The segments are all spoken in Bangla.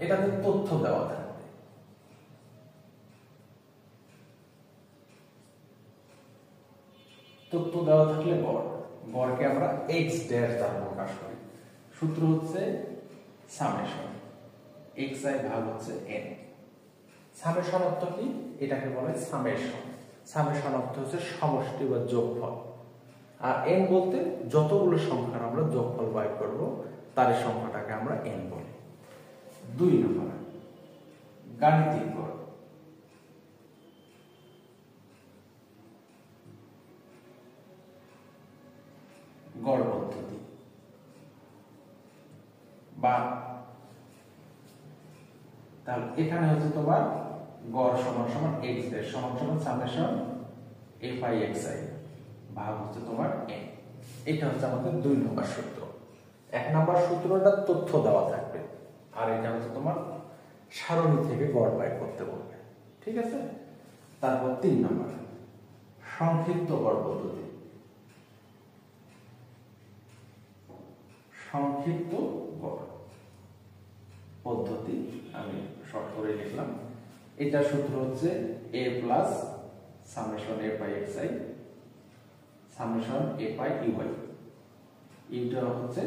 এটাতে তথ্য দেওয়া থাকবে। তথ্য দেওয়া থাকলে গড়কে আমরা x ড্যাশ দ্বারা প্রকাশ করি। সূত্র হচ্ছে সামেশন xi ভাগ হচ্ছে n। সামেশন অর্থ কি? এটাকে বলে সামেশন। সামেশন অর্থ হচ্ছে সমষ্টি বা যোগফল। আর n বলতে যতগুলো সংখ্যার আমরা যোগফল বাই করব তার সংখ্যাটাকে আমরা n বলি। 2 নম্বর গাণিতিক গড়। গড় পদ্ধতি বা তাহলে এখানে হচ্ছে তোমার গড় সমান সমান x এর সমান সমান সামেশন fi xi ভাগ হচ্ছে তোমার n। এটা হচ্ছে আমাদের 2 নম্বর সূত্র। 1 নম্বর সূত্রটা তথ্য দেওয়া থাকবে আর এটা হচ্ছে তোমার সারণী থেকে গড় বাই করতে বলবে, ঠিক আছে? তারপর 3 নম্বর সংক্ষিপ্ত গড় পদ্ধতি। সংক্ষিপ্ত গড় পদ্ধতি আমি শর্ট করে লিখলাম। এটা সূত্র হচ্ছে a plus summation fi xi summation fi uy। এটা হচ্ছে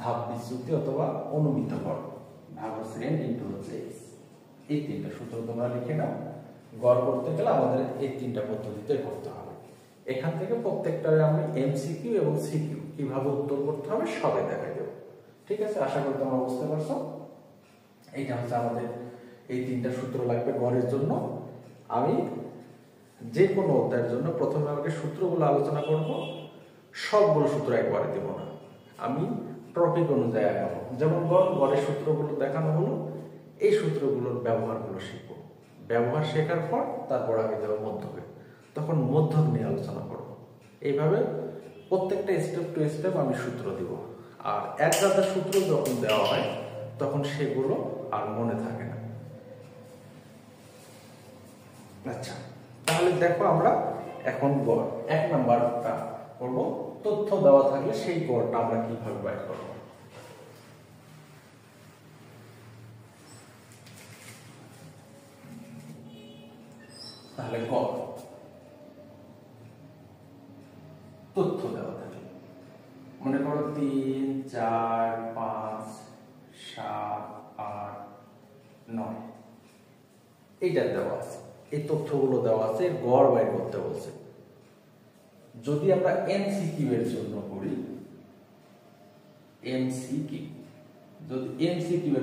ধাপ বিচ্যুতি অথবা অনুমিত গড় ভাগ হচ্ছে n ইনটু হচ্ছে x। এই তিনটা সূত্র তোমরা লিখে নাও। গড় করতে গেলে আমাদের এই তিনটা পদ্ধতিতে করতে হবে। এখান থেকে প্রত্যেকটারে আমি এমসিকিউ এবং সিকিউ কিভাবে উত্তর করতে হবে সবে দেখাই দেব, ঠিক আছে? আশা করি তোমরা বুঝতে পারছো। এইটা হচ্ছে আমাদের এই তিনটা সূত্র লাগবে গড়ের জন্য। আমি যে কোনো অধ্যায়ের জন্য প্রথমে আমাকে সূত্রগুলো আলোচনা করব, সবগুলো সূত্র একবারে দেব না, আমি টপিক অনুযায়ী আগাবো। যেমন গড়ের সূত্রগুলো দেখানো হলো, এই সূত্রগুলোর ব্যবহারগুলো শিখবো। ব্যবহার শেখার পর তারপর আমি দেবো মধ্যকে, তখন মধ্যক নিয়ে আলোচনা করব। এইভাবে প্রত্যেকটা স্টেপ টু স্টেপ আমি সূত্র দিব। আর এক গাদা সূত্র যখন দেওয়া হয় তখন সেগুলো আর মনে থাকে না। আচ্ছা, তাহলে দেখো আমরা এখন গড় 1 নাম্বারটা করব। তথ্য দেওয়া থাকলে সেই গড়টা আমরা কিভাবে বের করব। তাহলে গড় তথ্য দেওয়া থাকে, মনে করো 3 4 5 7 8 9 এইটা দেওয়া আছে। এই তথ্যগুলো দেওয়া আছে, গড় বের করতে বলছে। যদি আমরা এমসিকিউ এর জন্য করি, এমসিকিউ যদি এমসিকিউ এর